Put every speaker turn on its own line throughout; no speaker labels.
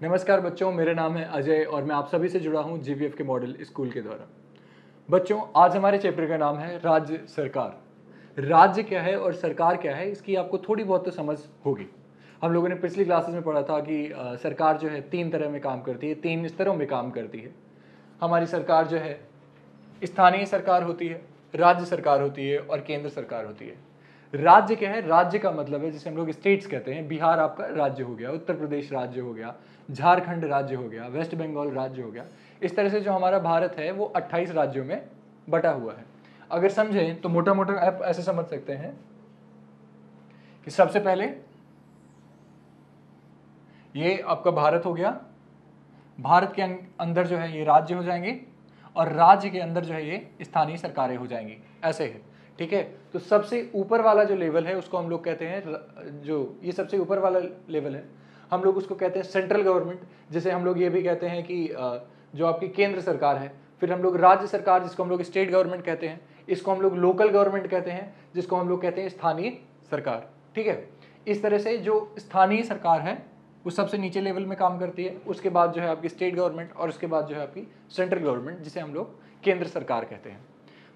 नमस्कार बच्चों, मेरा नाम है अजय और मैं आप सभी से जुड़ा हूं जीवीएफ के मॉडल स्कूल के द्वारा। बच्चों, आज हमारे चैप्टर का नाम है राज्य सरकार। राज्य क्या है और सरकार क्या है, इसकी आपको थोड़ी बहुत तो समझ होगी। हम लोगों ने पिछली क्लासेस में पढ़ा था कि सरकार जो है 3 तरह में काम करती है, 3 स्तरों में काम करती है। हमारी सरकार जो है स्थानीय सरकार होती है, राज्य सरकार होती है और केंद्र सरकार होती है। राज्य क्या है? राज्य का मतलब है जिसे हम लोग स्टेट्स कहते हैं। बिहार आपका राज्य हो गया, उत्तर प्रदेश राज्य हो गया, झारखंड राज्य हो गया, वेस्ट बंगाल राज्य हो गया। इस तरह से जो हमारा भारत है वो 28 राज्यों में बटा हुआ है। अगर समझें तो मोटा मोटा आप ऐसे समझ सकते हैं कि सबसे पहले ये आपका भारत हो गया। भारत के अंदर जो है ये राज्य हो जाएंगे और राज्य के अंदर जो है ये स्थानीय सरकारें हो जाएंगी। ऐसे है, ठीक है। तो सबसे ऊपर वाला जो लेवल है उसको हम लोग कहते हैं, जो ये सबसे ऊपर वाला लेवल है हम लोग उसको कहते हैं सेंट्रल गवर्नमेंट, जिसे हम लोग ये भी कहते हैं कि जो आपकी केंद्र सरकार है। फिर हम लोग राज्य सरकार, जिसको हम लोग स्टेट गवर्नमेंट कहते हैं। इसको हम लोग लोकल गवर्नमेंट कहते हैं, जिसको हम लोग कहते हैं स्थानीय सरकार, ठीक है। इस तरह से जो स्थानीय सरकार है वो सबसे नीचे लेवल में काम करती है। उसके बाद जो है आपकी स्टेट गवर्नमेंट और उसके बाद जो है आपकी सेंट्रल गवर्नमेंट, जिसे हम लोग केंद्र सरकार कहते हैं।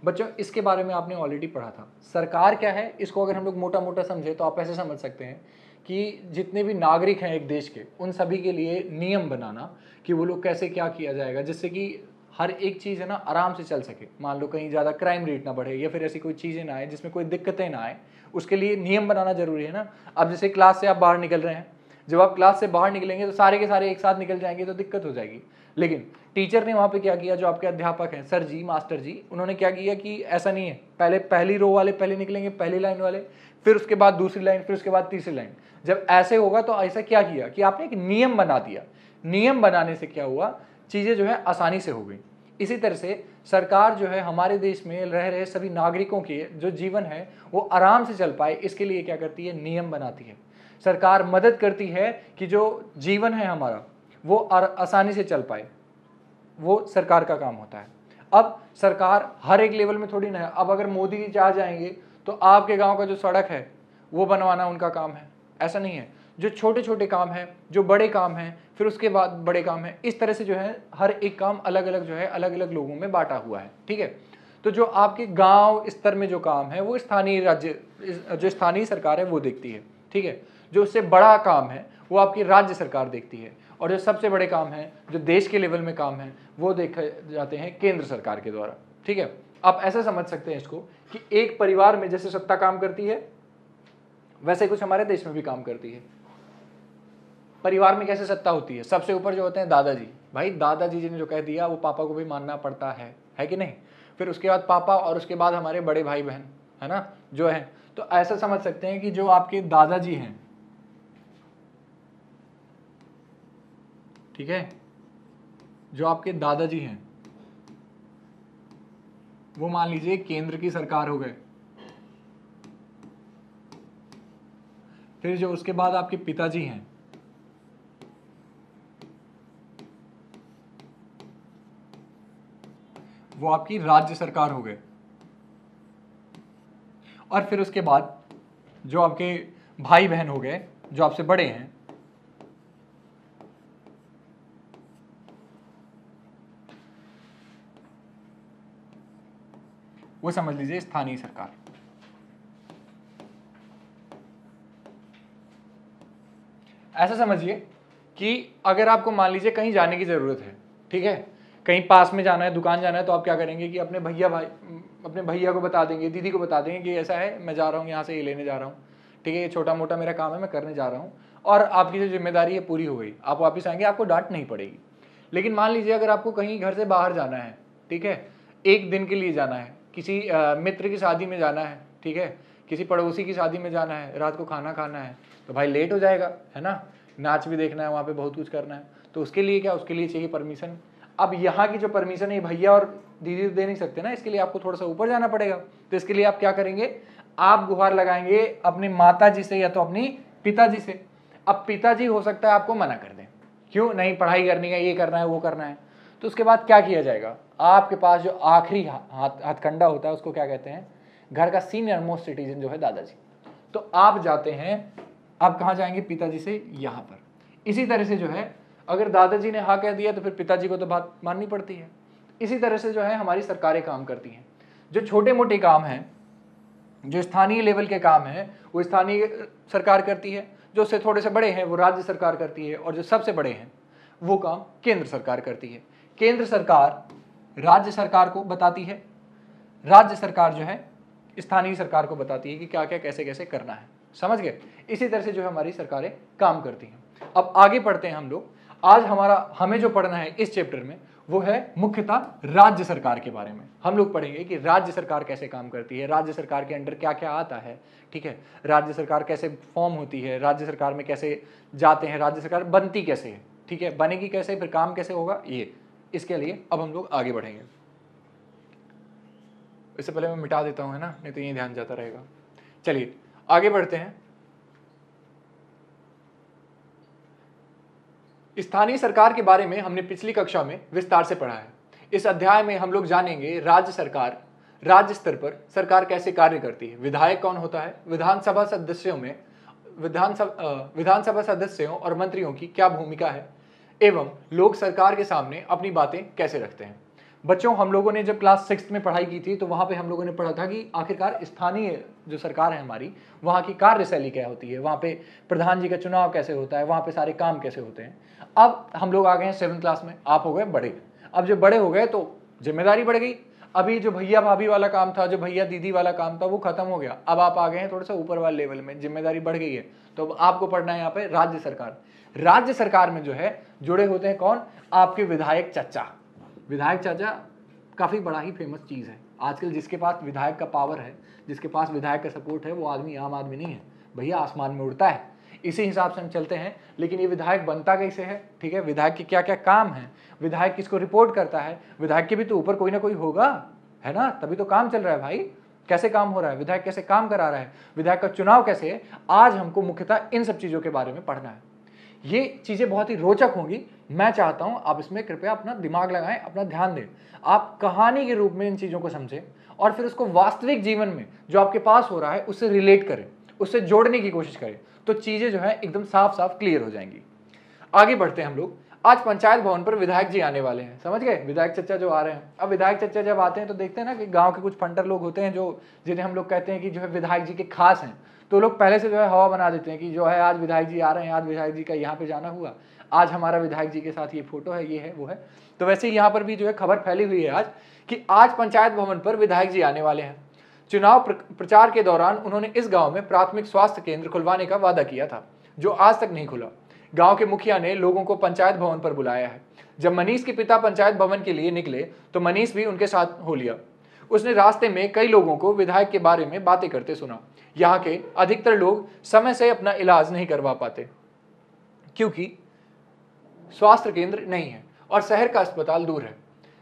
बच्चों, इसके बारे में आपने ऑलरेडी पढ़ा था। सरकार क्या है, इसको अगर हम लोग मोटा मोटा समझे तो आप ऐसे समझ सकते हैं कि जितने भी नागरिक हैं एक देश के, उन सभी के लिए नियम बनाना कि वो लोग कैसे क्या किया जाएगा, जिससे कि हर एक चीज़ है ना आराम से चल सके। मान लो कहीं ज़्यादा क्राइम रेट ना बढ़े या फिर ऐसी कोई चीज़ें ना आए जिसमें कोई दिक्कतें ना आए, उसके लिए नियम बनाना जरूरी है ना। अब जैसे क्लास से आप बाहर निकल रहे हैं, जब आप क्लास से बाहर निकलेंगे तो सारे के सारे एक साथ निकल जाएंगे तो दिक्कत हो जाएगी। लेकिन टीचर ने वहाँ पे क्या किया, जो आपके अध्यापक हैं, सर जी, मास्टर जी, उन्होंने क्या किया कि ऐसा नहीं है, पहले पहली रो वाले पहले निकलेंगे, पहली लाइन वाले, फिर उसके बाद दूसरी लाइन, फिर उसके बाद तीसरी लाइन। जब ऐसे होगा तो ऐसा क्या किया कि आपने एक नियम बना दिया। नियम बनाने से क्या हुआ, चीज़ें जो है आसानी से हो गई। इसी तरह से सरकार जो है हमारे देश में रह रहे सभी नागरिकों के जो जीवन है वो आराम से चल पाए, इसके लिए क्या करती है, नियम बनाती है। सरकार मदद करती है कि जो जीवन है हमारा वो आसानी से चल पाए, वो सरकार का काम होता है। अब सरकार हर एक लेवल में थोड़ी ना है। अब अगर मोदी जी चाह जाएंगे तो आपके गांव का जो सड़क है वो बनवाना उनका काम है, ऐसा नहीं है। जो छोटे छोटे काम हैं, जो बड़े काम हैं, फिर उसके बाद बड़े काम हैं, इस तरह से जो है हर एक काम अलग अलग जो है अलग अलग लोगों में बांटा हुआ है, ठीक है। तो जो आपके गांव स्तर में जो काम है वो स्थानीय राज्य, जो स्थानीय सरकार है वो देखती है, ठीक है। जो उससे बड़ा काम है वो आपकी राज्य सरकार देखती है और जो सबसे बड़े काम है, जो देश के लेवल में काम है, वो देखे जाते हैं केंद्र सरकार के द्वारा, ठीक है। आप ऐसा समझ सकते हैं इसको कि एक परिवार में जैसे सत्ता काम करती है वैसे कुछ हमारे देश में भी काम करती है। परिवार में कैसे सत्ता होती है, सबसे ऊपर जो होते हैं दादाजी। भाई दादाजी जी ने जो कह दिया वो पापा को भी मानना पड़ता है कि नहीं। फिर उसके बाद पापा और उसके बाद हमारे बड़े भाई बहन, है ना, जो है। तो ऐसा समझ सकते हैं कि जो आपके दादाजी हैं, ठीक है, जो आपके दादाजी हैं वो मान लीजिए केंद्र की सरकार हो गए। फिर जो उसके बाद आपके पिताजी हैं वो आपकी राज्य सरकार हो गए। और फिर उसके बाद जो आपके भाई बहन हो गए, जो आपसे बड़े हैं, वो समझ लीजिए स्थानीय सरकार। ऐसा समझिए कि अगर आपको मान लीजिए कहीं जाने की जरूरत है, ठीक है, कहीं पास में जाना है, दुकान जाना है, तो आप क्या करेंगे कि अपने भैया को बता देंगे, दीदी को बता देंगे कि ऐसा है, मैं जा रहा हूँ यहाँ से ये लेने जा रहा हूँ, ठीक है, ये छोटा मोटा मेरा काम है, मैं करने जा रहा हूँ। और आपकी जो जिम्मेदारी है पूरी हो गई, आप वापस आएंगे, आपको डांट नहीं पड़ेगी। लेकिन मान लीजिए अगर आपको कहीं घर से बाहर जाना है, ठीक है, एक दिन के लिए जाना है, किसी मित्र की शादी में जाना है, ठीक है, किसी पड़ोसी की शादी में जाना है, रात को खाना खाना है, तो भाई लेट हो जाएगा, है ना, नाच भी देखना है, वहाँ पे बहुत कुछ करना है, तो उसके लिए क्या, उसके लिए चाहिए परमिशन। अब यहाँ की जो परमिशन है भैया और दीदी तो दे नहीं सकते ना, इसके लिए आपको थोड़ा सा ऊपर जाना पड़ेगा। तो इसके लिए आप क्या करेंगे, आप गुहार लगाएंगे अपनी माता जी से या तो अपनी पिताजी से। अब पिताजी हो सकता है आपको मना कर दें, क्यों नहीं, पढ़ाई करनी है, ये करना है, वो करना है। तो उसके बाद क्या किया जाएगा, आपके पास जो आखिरी हथकंडा होता है उसको क्या कहते हैं, घर का सीनियर मोस्ट सिटीजन जो है दादाजी। तो आप जाते हैं, आप कहाँ जाएंगे, पिताजी से यहाँ पर। इसी तरह से जो है अगर दादाजी ने हाँ कह दिया तो फिर पिताजी को तो बात माननी पड़ती है। इसी तरह से जो है हमारी सरकारें काम करती हैं। जो छोटे मोटे काम हैं, जो स्थानीय लेवल के काम हैं, वो स्थानीय सरकार करती है, जो उससे थोड़े से बड़े हैं वो राज्य सरकार करती है, और जो सबसे बड़े हैं वो काम केंद्र सरकार करती है। केंद्र सरकार राज्य सरकार को बताती है, राज्य सरकार जो है स्थानीय सरकार को बताती है कि क्या क्या कैसे कैसे करना है। समझ गए? इसी तरह से जो है हमारी सरकारें काम करती हैं। अब आगे पढ़ते हैं हम लोग। आज हमें जो पढ़ना है इस चैप्टर में वो है मुख्यतः राज्य सरकार के बारे में। हम लोग पढ़ेंगे कि राज्य सरकार कैसे काम करती है, राज्य सरकार के अंडर क्या क्या आता है, ठीक है, राज्य सरकार कैसे फॉर्म होती है, राज्य सरकार में कैसे जाते हैं, राज्य सरकार बनती कैसे है, ठीक है, बनेगी कैसे, फिर काम कैसे होगा, ये इसके लिए अब हम लोग आगे बढ़ेंगे। इससे पहले मैं मिटा देता हूं, है ना, नहीं तो ये ध्यान जाता रहेगा। चलिए आगे बढ़ते हैं। स्थानीय सरकार के बारे में हमने पिछली कक्षा में विस्तार से पढ़ा है। इस अध्याय में हम लोग जानेंगे राज्य सरकार, राज्य स्तर पर सरकार कैसे कार्य करती है, विधायक कौन होता है, विधानसभा सदस्यों और मंत्रियों की क्या भूमिका है, एवं लोग सरकार के सामने अपनी बातें कैसे रखते हैं। बच्चों, हम लोगों ने जब क्लास 6 में पढ़ाई की थी तो वहां पे हम लोगों ने पढ़ा था कि आखिरकार स्थानीय जो सरकार है हमारी, वहां की कार्यशैली क्या होती है, वहां पे प्रधान जी का चुनाव कैसे होता है, वहां पे सारे काम कैसे होते हैं। अब हम लोग आ गए हैं 7th क्लास में, आप हो गए बड़े। अब जब बड़े हो गए तो जिम्मेदारी बढ़ गई। अभी जो भैया भाभी वाला काम था, जो भैया दीदी वाला काम था, वो खत्म हो गया। अब आप आ गए हैं थोड़ा सा ऊपर वाले लेवल में, जिम्मेदारी बढ़ गई है। तो अब आपको पढ़ना है यहाँ पे राज्य सरकार। राज्य सरकार में जो है जुड़े होते हैं कौन? आपके विधायक चाचा। विधायक चाचा काफी बड़ा ही फेमस चीज है आजकल। जिसके पास विधायक का पावर है, जिसके पास विधायक का सपोर्ट है, वो आदमी आम आदमी नहीं है भैया, आसमान में उड़ता है। इसी हिसाब से हम चलते हैं। लेकिन ये विधायक बनता कैसे है, ठीक है, विधायक के क्या क्या काम है, विधायक किसको रिपोर्ट करता है, विधायक के भी तो ऊपर कोई ना कोई होगा, है ना, तभी तो काम चल रहा है भाई। कैसे काम हो रहा है, विधायक कैसे काम करा रहा है, विधायक का चुनाव कैसे है, आज हमको मुख्यतः इन सब चीजों के बारे में पढ़ना है। ये चीजें बहुत ही रोचक होंगी। मैं चाहता हूं आप इसमें कृपया अपना दिमाग लगाएं, अपना ध्यान दें, आप कहानी के रूप में इन चीजों को समझें और फिर उसको वास्तविक जीवन में जो आपके पास हो रहा है उससे रिलेट करें, उससे जोड़ने की कोशिश करें, तो चीजें जो है एकदम साफ साफ क्लियर हो जाएंगी। आगे बढ़ते हैं हम लोग। आज पंचायत भवन पर विधायक जी आने वाले हैं, समझ गए, विधायक चचा जो आ रहे हैं। अब विधायक चचा जब आते हैं तो देखते हैं ना कि गांव के कुछ फंटर लोग होते हैं जो जिन्हें हम लोग कहते हैं कि जो है विधायक जी के खास हैं। तो लोग पहले से जो है हवा बना देते हैं कि जो है आज विधायक जी आ रहे हैं, आज विधायक जी का यहाँ पे जाना हुआ, आज हमारा विधायक जी के साथ ये फोटो है, ये है, वो है। तो वैसे ही यहाँ पर भी जो है खबर फैली हुई है आज कि आज पंचायत भवन पर विधायक जी आने वाले हैं। चुनाव प्रचार के दौरान उन्होंने इस गांव में प्राथमिक स्वास्थ्य केंद्र खुलवाने का वादा किया था, जो आज तक नहीं खुला। गांव के मुखिया ने लोगों को पंचायत भवन पर बुलाया है। जब मनीष के पिता पंचायत भवन के लिए निकले तो मनीष भी उनके साथ हो लिया। उसने रास्ते में कई लोगों को विधायक के बारे में बातें करते सुना। यहाँ के अधिकतर लोग समय से अपना इलाज नहीं करवा पाते क्योंकि स्वास्थ्य केंद्र नहीं है और शहर का अस्पताल दूर है।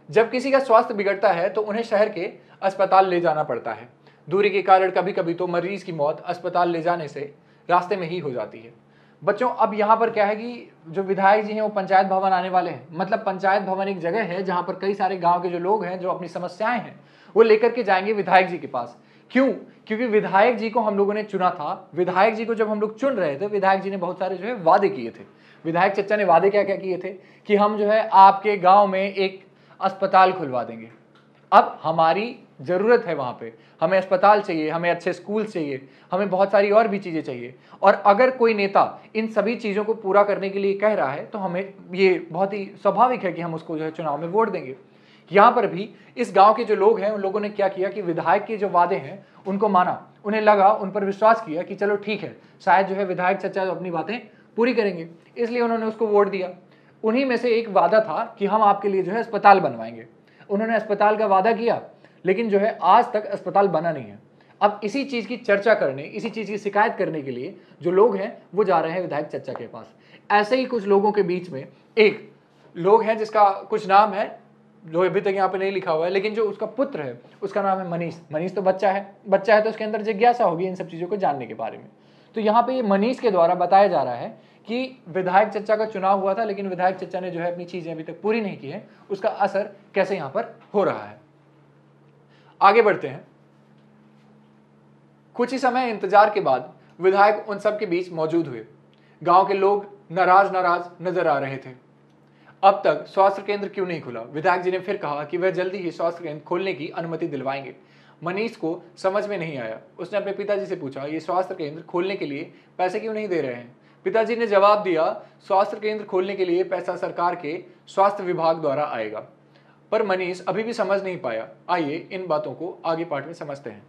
जब किसी का स्वास्थ्य बिगड़ता है तो उन्हें शहर के अस्पताल ले जाना पड़ता है। दूरी के कारण कभी कभी तो मरीज की मौत अस्पताल ले जाने से रास्ते में ही हो जाती है। बच्चों, अब यहाँ पर क्या है कि जो विधायक जी हैं वो पंचायत भवन आने वाले हैं। मतलब पंचायत भवन एक जगह है जहाँ पर कई सारे गांव के जो लोग हैं जो अपनी समस्याएं हैं वो लेकर के जाएंगे विधायक जी के पास। क्यों? क्योंकि विधायक जी को हम लोगों ने चुना था। विधायक जी को जब हम लोग चुन रहे थे, विधायक जी ने बहुत सारे जो है वादे किए थे। विधायक चचा ने वादे क्या क्या किए थे कि हम जो है आपके गांव में एक अस्पताल खुलवा देंगे। अब हमारी जरूरत है, वहां पे हमें अस्पताल चाहिए, हमें अच्छे स्कूल चाहिए, हमें बहुत सारी और भी चीजें चाहिए। और अगर कोई नेता इन सभी चीजों को पूरा करने के लिए कह रहा है तो हमें ये बहुत ही स्वाभाविक है कि हम उसको जो है चुनाव में वोट देंगे। यहाँ पर भी इस गांव के जो लोग हैं उन लोगों ने क्या किया कि विधायक के जो वादे हैं उनको माना। उन्हें लगा, उन पर विश्वास किया कि चलो ठीक है, शायद जो है विधायक चचा अपनी बातें पूरी करेंगे, इसलिए उन्होंने उसको वोट दिया। उन्हीं में से एक वादा था कि हम आपके लिए जो है अस्पताल बनवाएंगे। उन्होंने अस्पताल का वादा किया, लेकिन जो है आज तक अस्पताल बना नहीं है। अब इसी चीज की चर्चा करने, इसी चीज की शिकायत करने के लिए जो लोग हैं वो जा रहे हैं विधायक चचा के पास। ऐसे ही कुछ लोगों के बीच में एक लोग हैं जिसका कुछ नाम है जो अभी तक यहाँ पे नहीं लिखा हुआ है, लेकिन जो उसका पुत्र है उसका नाम है मनीष। मनीष तो बच्चा है तो उसके अंदर जिज्ञासा होगी इन सब चीजों को जानने के बारे में। तो यहाँ पे ये मनीष के द्वारा बताया जा रहा है कि विधायक चचा का चुनाव हुआ था, लेकिन विधायक चचा ने जो है अपनी चीजें अभी तक पूरी नहीं की है, उसका असर कैसे यहाँ पर हो रहा है। आगे बढ़ते हैं। कुछ ही समय इंतजार के बाद विधायक उन सब के बीच मौजूद हुए। गांव के लोग नाराज नजर आ रहे थे। अब तक स्वास्थ्य केंद्र क्यों नहीं खुला? विधायक जी ने फिर कहा कि वह जल्दी ही स्वास्थ्य केंद्र खोलने की अनुमति दिलवाएंगे। मनीष को समझ में नहीं आया। उसने अपने पिताजी से पूछा, ये स्वास्थ्य केंद्र खोलने के लिए पैसे क्यों नहीं दे रहे हैं? पिताजी ने जवाब दिया, स्वास्थ्य केंद्र खोलने के लिए पैसा सरकार के स्वास्थ्य विभाग द्वारा आएगा। पर मनीष अभी भी समझ नहीं पाया। आइए इन बातों को आगे पार्ट में समझते हैं।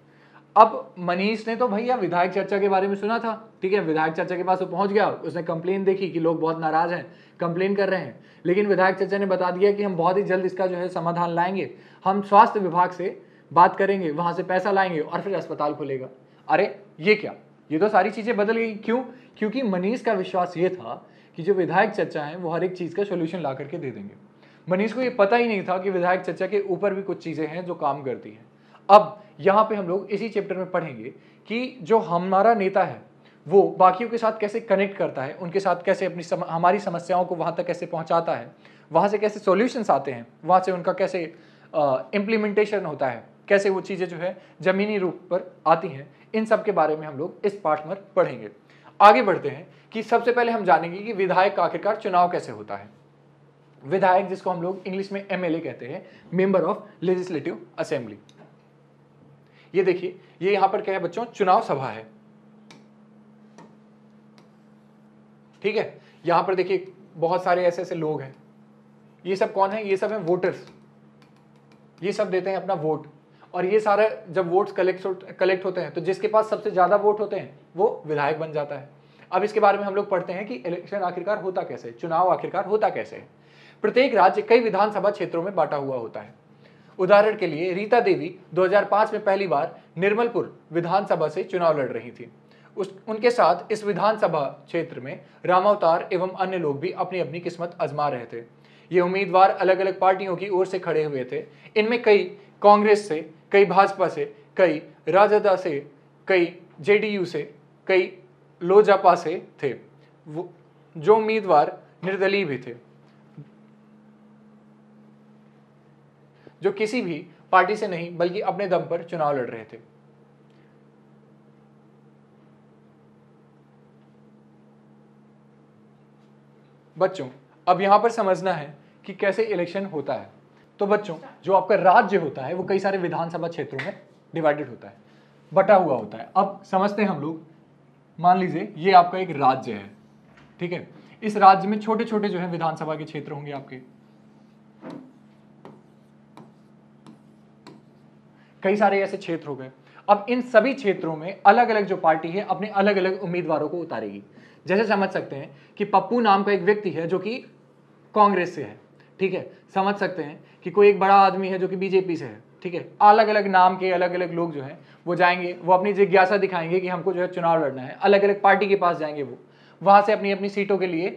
अब मनीष ने तो भैया विधायक चर्चा के बारे में सुना था, ठीक है, विधायक चर्चा के पास वो पहुंच गया, उसने कंप्लेन देखी कि लोग बहुत नाराज हैं, कंप्लेन कर रहे हैं, लेकिन विधायक चर्चा ने बता दिया कि हम बहुत ही जल्द इसका जो है समाधान लाएंगे, हम स्वास्थ्य विभाग से बात करेंगे, वहां से पैसा लाएंगे और फिर अस्पताल खुलेगा। अरे ये क्या, ये तो सारी चीजें बदल गई। क्यों? क्योंकि मनीष का विश्वास ये था कि जो विधायक चर्चा है वो हर एक चीज का सोल्यूशन ला करके दे देंगे। मनीष को ये पता ही नहीं था कि विधायक चर्चा के ऊपर भी कुछ चीजें हैं जो काम करती हैं। अब यहाँ पे हम लोग इसी चैप्टर में पढ़ेंगे कि जो हमारा नेता है वो बाकियों के साथ कैसे कनेक्ट करता है, उनके साथ कैसे हमारी समस्याओं को वहाँ तक कैसे पहुँचाता है, वहाँ से कैसे सॉल्यूशंस आते हैं, वहाँ से उनका कैसे इम्प्लीमेंटेशन होता है, कैसे वो चीज़ें जो है ज़मीनी रूप पर आती हैं। इन सब के बारे में हम लोग इस पाठ में पढ़ेंगे। आगे बढ़ते हैं कि सबसे पहले हम जानेंगे कि विधायक का आखिरकार चुनाव कैसे होता है। विधायक, जिसको हम लोग इंग्लिश में MLA कहते हैं, मेंबर ऑफ लेजिस्लेटिव असेंबली। ये देखिए, ये यहां पर क्या है बच्चों, चुनाव सभा है, ठीक है। यहां पर देखिए बहुत सारे ऐसे ऐसे लोग हैं। ये सब कौन है? ये सब हैं वोटर्स। ये सब देते हैं अपना वोट, और ये सारा जब वोट्स कलेक्ट होते हैं तो जिसके पास सबसे ज्यादा वोट होते हैं वो विधायक बन जाता है। अब इसके बारे में हम लोग पढ़ते हैं कि इलेक्शन आखिरकार होता कैसे, चुनाव आखिरकार होता कैसे। प्रत्येक राज्य कई विधानसभा क्षेत्रों में बांटा हुआ होता है। उदाहरण के लिए रीता देवी 2005 में पहली बार निर्मलपुर विधानसभा से चुनाव लड़ रही थी। उनके साथ इस विधानसभा क्षेत्र में रामावतार एवं अन्य लोग भी अपनी अपनी किस्मत आजमा रहे थे। ये उम्मीदवार अलग अलग पार्टियों की ओर से खड़े हुए थे। इनमें कई कांग्रेस से, कई भाजपा से, कई राजद से, कई JDU से, कई लोजपा से थे। जो उम्मीदवार निर्दलीय भी थे, जो किसी भी पार्टी से नहीं बल्कि अपने दम पर चुनाव लड़ रहे थे। बच्चों, अब यहां पर समझना है कि कैसे इलेक्शन होता है। तो बच्चों, जो आपका राज्य होता है वो कई सारे विधानसभा क्षेत्रों में डिवाइडेड होता है, बटा हुआ होता है। अब समझते हैं हम लोग। मान लीजिए ये आपका एक राज्य है, ठीक है। इस राज्य में छोटे छोटे जो है विधानसभा के क्षेत्र होंगे आपके, कई सारे ऐसे क्षेत्र हो गए। अब इन सभी क्षेत्रों में अलग अलग जो पार्टी है अपने अलग अलग उम्मीदवारों को उतारेगी। जैसे समझ सकते हैं कि पप्पू नाम का एक व्यक्ति है जो कि कांग्रेस से है, ठीक है। समझ सकते हैं कि कोई एक बड़ा आदमी है जो कि बीजेपी से है, ठीक है। अलग अलग नाम के अलग अलग लोग जो हैं वो जाएंगे, वो अपनी जिज्ञासा दिखाएंगे कि हमको जो है चुनाव लड़ना है। अलग अलग पार्टी के पास जाएंगे, वो वहां से अपनी अपनी सीटों के लिए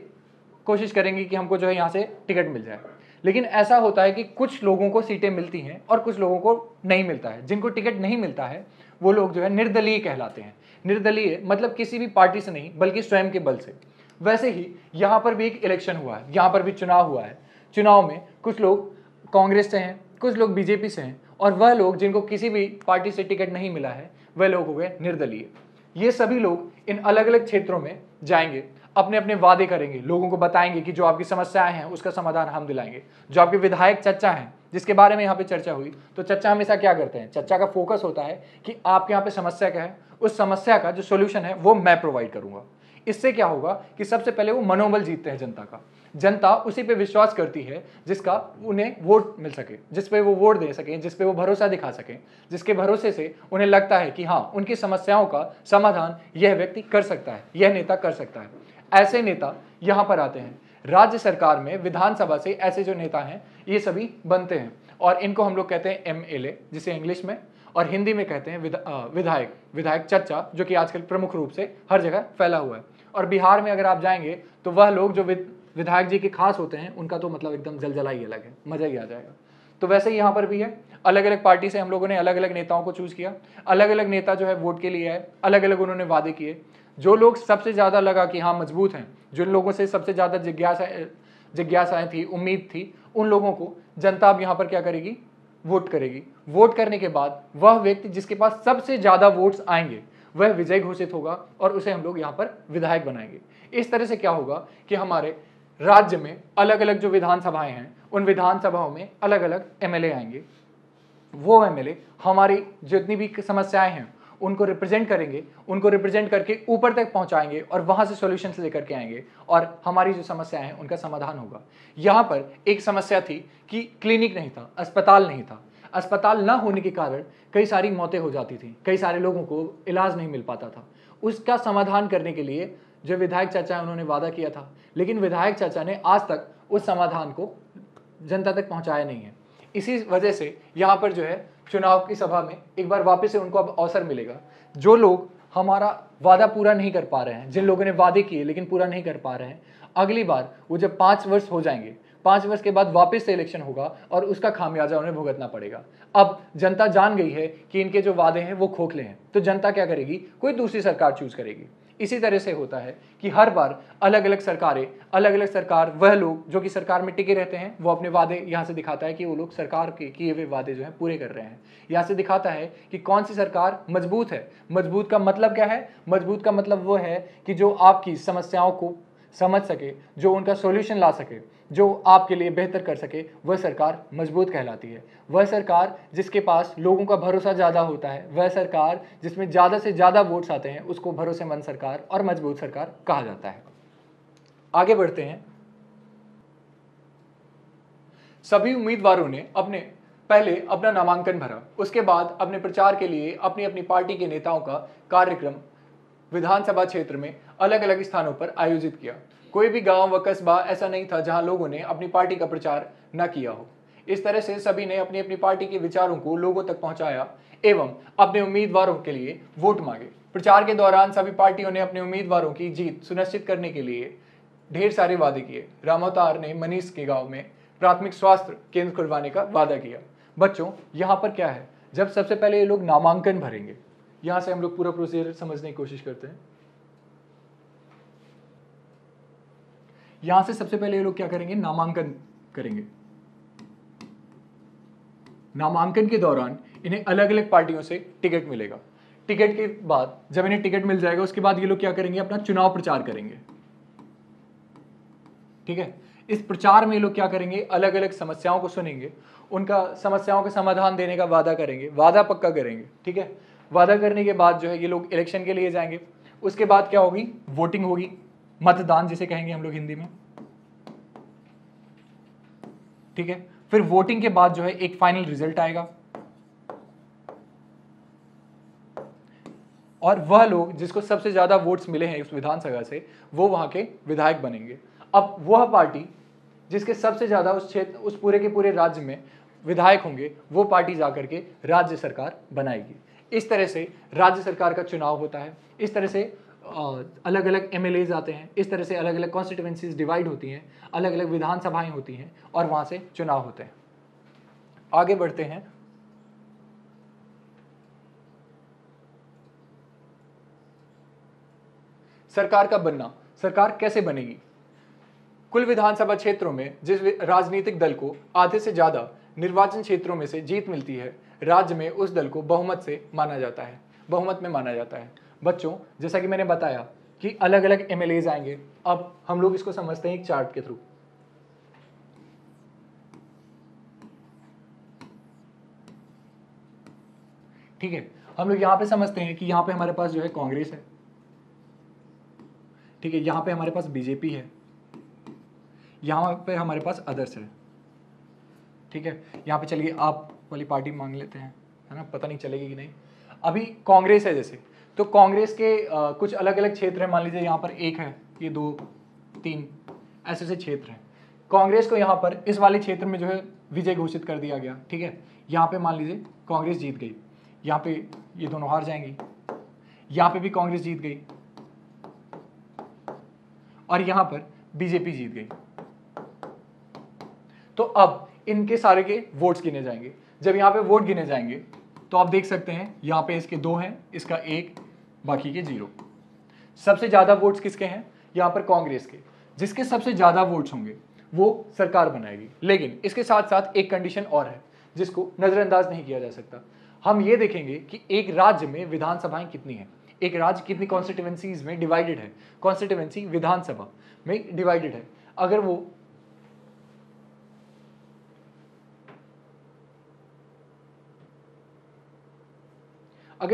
कोशिश करेंगे कि हमको जो है यहाँ से टिकट मिल जाए। लेकिन ऐसा होता है कि कुछ लोगों को सीटें मिलती हैं और कुछ लोगों को नहीं मिलता है। जिनको टिकट नहीं मिलता है वो लोग जो है निर्दलीय कहलाते हैं। निर्दलीय मतलब किसी भी पार्टी से नहीं बल्कि स्वयं के बल से। वैसे ही यहाँ पर भी एक इलेक्शन हुआ है, यहाँ पर भी चुनाव हुआ है। चुनाव में कुछ लोग कांग्रेस से हैं, कुछ लोग बीजेपी से हैं, और वह लोग जिनको किसी भी पार्टी से टिकट नहीं मिला है वह लोग हो गए निर्दलीय। ये सभी लोग इन अलग अलग क्षेत्रों में जाएंगे, अपने अपने वादे करेंगे, लोगों को बताएंगे कि जो आपकी समस्याएं हैं उसका समाधान हम दिलाएंगे। जो आपके विधायक चर्चा हैं जिसके बारे में यहाँ पे चर्चा हुई, तो चर्चा हमेशा क्या करते हैं, चर्चा का फोकस होता है कि आपके यहाँ पे समस्या क्या है, उस समस्या का जो सोल्यूशन है वो मैं प्रोवाइड करूंगा। इससे क्या होगा कि सबसे पहले वो मनोबल जीतते हैं जनता का। जनता उसी पे विश्वास करती है जिसका उन्हें वोट मिल सके, जिस पे वो वोट दे सके, जिस पे वो भरोसा दिखा सके, जिसके भरोसे से उन्हें लगता है कि हाँ, उनकी समस्याओं का समाधान यह व्यक्ति कर सकता है, यह नेता कर सकता है। ऐसे नेता यहाँ पर आते हैं। राज्य सरकार में विधानसभा से ऐसे जो नेता हैं ये सभी बनते हैं, और इनको हम लोग कहते हैं MLA, जिसे इंग्लिश में और हिंदी में कहते हैं विधायक, विधायक चर्चा, जो कि आजकल प्रमुख रूप से हर जगह फैला हुआ है। और बिहार में अगर आप जाएंगे तो वह लोग जो विधायक जी के खास होते हैं उनका तो मतलब एकदम जलजला ही अलग है, मजा ही आ जाएगा। तो वैसे ही यहाँ पर भी है, अलग अलग पार्टी से हम लोगों ने अलग अलग नेताओं को चूज किया, अलग अलग नेता जो है वोट के लिए आए, अलग अलग उन्होंने वादे किए। जो लोग सबसे ज्यादा लगा कि हाँ मजबूत हैं, जिन लोगों से सबसे ज्यादा जिज्ञासाएं थी, उम्मीद थी, उन लोगों को जनता अब यहाँ पर क्या करेगी, वोट करेगी। वोट करने के बाद वह व्यक्ति जिसके पास सबसे ज्यादा वोट्स आएंगे वह विजय घोषित होगा और उसे हम लोग यहाँ पर विधायक बनाएंगे। इस तरह से क्या होगा कि हमारे राज्य में अलग अलग जो विधानसभाएं हैं उन विधानसभाओं में अलग अलग एमएलए आएंगे। वो एमएलए हमारी जितनी भी समस्याएं हैं उनको रिप्रेजेंट करेंगे, उनको रिप्रेजेंट करके ऊपर तक पहुंचाएंगे और वहां से सॉल्यूशंस लेकर के आएंगे और हमारी जो समस्याएं हैं उनका समाधान होगा। यहां पर एक समस्या थी कि क्लिनिक नहीं था, अस्पताल नहीं था। अस्पताल ना होने के कारण कई सारी मौतें हो जाती थी, कई सारे लोगों को इलाज नहीं मिल पाता था। उसका समाधान करने के लिए जो विधायक चाचा है उन्होंने वादा किया था, लेकिन विधायक चाचा ने आज तक उस समाधान को जनता तक पहुंचाया नहीं है। इसी वजह से यहाँ पर जो है चुनाव की सभा में एक बार वापस से उनको अब अवसर मिलेगा। जो लोग हमारा वादा पूरा नहीं कर पा रहे हैं, जिन लोगों ने वादे किए लेकिन पूरा नहीं कर पा रहे हैं, अगली बार वो जब 5 वर्ष हो जाएंगे, 5 वर्ष के बाद वापस से इलेक्शन होगा और उसका खामियाजा उन्हें भुगतना पड़ेगा। अब जनता जान गई है कि इनके जो वादे हैं वो खोखले हैं, तो जनता क्या करेगी, कोई दूसरी सरकार चूज करेगी। इसी तरह से होता है कि हर बार अलग अलग सरकार वह लोग जो कि सरकार में टिके रहते हैं वो अपने वादे यहाँ से दिखाता है कि वो लोग सरकार के किए हुए वादे जो है पूरे कर रहे हैं। यहाँ से दिखाता है कि कौन सी सरकार मजबूत है। मजबूत का मतलब क्या है? मजबूत का मतलब वो है कि जो आपकी समस्याओं को समझ सके, जो उनका सॉल्यूशन ला सके, जो आपके लिए बेहतर कर सके, वह सरकार मजबूत कहलाती है। वह सरकार जिसके पास लोगों का भरोसा ज़्यादा होता है, वह सरकार जिसमें ज़्यादा से ज़्यादा वोट्स आते हैं, उसको भरोसेमंद सरकार और मजबूत सरकार कहा जाता है। आगे बढ़ते हैं। सभी उम्मीदवारों ने पहले अपना नामांकन भरा, उसके बाद अपने प्रचार के लिए अपनी अपनी पार्टी के नेताओं का कार्यक्रम विधानसभा क्षेत्र में अलग अलग स्थानों पर आयोजित किया। कोई भी गांव व कस्बा ऐसा नहीं था जहां लोगों ने अपनी पार्टी का प्रचार न किया हो। इस तरह से सभी ने अपनी अपनी पार्टी के विचारों को लोगों तक पहुंचाया एवं अपने उम्मीदवारों के लिए वोट मांगे। प्रचार के दौरान सभी पार्टियों ने अपने उम्मीदवारों की जीत सुनिश्चित करने के लिए ढेर सारे वादे किए। रामोतार ने मनीष के गाँव में प्राथमिक स्वास्थ्य केंद्र खुलवाने का वादा किया। बच्चों, यहाँ पर क्या है, जब सबसे पहले ये लोग नामांकन भरेंगे, यहां से हम लोग पूरा प्रोसीजर समझने की कोशिश करते हैं। यहां से सबसे पहले ये लोग क्या करेंगे, नामांकन करेंगे। नामांकन के दौरान इन्हें अलग अलग पार्टियों से टिकट मिलेगा। टिकट के बाद जब इन्हें टिकट मिल जाएगा उसके बाद ये लोग क्या करेंगे, अपना चुनाव प्रचार करेंगे। ठीक है, इस प्रचार में ये लोग क्या करेंगे, अलग अलग समस्याओं को सुनेंगे, उनका समस्याओं का समाधान देने का वादा करेंगे, वादा पक्का करेंगे। ठीक है, वादा करने के बाद जो है ये लोग इलेक्शन के लिए जाएंगे। उसके बाद क्या होगी, वोटिंग होगी, मतदान जिसे कहेंगे हम लोग हिंदी में। ठीक है, फिर वोटिंग के बाद जो है एक फाइनल रिजल्ट आएगा और वह लोग जिसको सबसे ज्यादा वोट्स मिले हैं इस विधानसभा से वो वहां के विधायक बनेंगे। अब वह पार्टी जिसके सबसे ज्यादा उस क्षेत्र, उस पूरे के पूरे राज्य में विधायक होंगे, वो पार्टी जाकर के राज्य सरकार बनाएगी। इस तरह से राज्य सरकार का चुनाव होता है। इस तरह से अलग अलग एमएलएज आते हैं, इस तरह से अलग अलग कॉन्स्टिट्यूएंसीज डिवाइड होती हैं, अलग अलग विधानसभाएं होती हैं और वहां से चुनाव होते हैं। आगे बढ़ते हैं। सरकार का बनना, सरकार कैसे बनेगी? कुल विधानसभा क्षेत्रों में जिस राजनीतिक दल को आधे से ज्यादा निर्वाचन क्षेत्रों में से जीत मिलती है, राज्य में उस दल को बहुमत से माना जाता है, बहुमत में माना जाता है। बच्चों, जैसा कि मैंने बताया कि अलग अलग एमएलएज आएंगे। अब हम लोग इसको समझते हैं एक चार्ट के थ्रू। ठीक है, हम लोग यहां पे समझते हैं कि यहां पे हमारे पास जो है कांग्रेस है। ठीक है, यहां पे हमारे पास बीजेपी है, यहां पे हमारे पास अदर्स है। ठीक है, यहाँ पे चलिए आप वाली पार्टी मांग लेते हैं, है ना, पता नहीं चलेगी कि नहीं। अभी कांग्रेस है जैसे, तो कांग्रेस के कुछ अलग अलग क्षेत्र हैं। मान लीजिए यहाँ पर एक है, ये 2 3 ऐसे से क्षेत्र हैं। कांग्रेस को यहाँ पर इस वाले क्षेत्र में जो है विजय घोषित कर दिया गया। ठीक है, यहाँ पे मान लीजिए कांग्रेस जीत गई, यहाँ पे ये दोनों हार जाएंगी, यहाँ पे भी कांग्रेस जीत गई और यहाँ पर बीजेपी जीत गई। तो अब इनके सारे के वोट्स गिने जाएंगे। जब यहाँ पे वोट गिने जाएंगे तो आप देख सकते हैं यहाँ पे इसके 2 हैं, इसका 1, बाकी के 0। सबसे ज्यादा वोट्स किसके हैं? यहाँ पर कांग्रेस के। जिसके सबसे ज्यादा वोट्स होंगे वो सरकार बनाएगी। लेकिन इसके साथ साथ एक कंडीशन और है जिसको नजरअंदाज नहीं किया जा सकता। हम ये देखेंगे कि एक राज्य में विधानसभाएं कितनी हैं, एक राज्य कितनी कॉन्स्टिट्यूएंसीज में डिवाइडेड है। कॉन्स्टिट्यूएंसी विधानसभा में डिवाइडेड है। अगर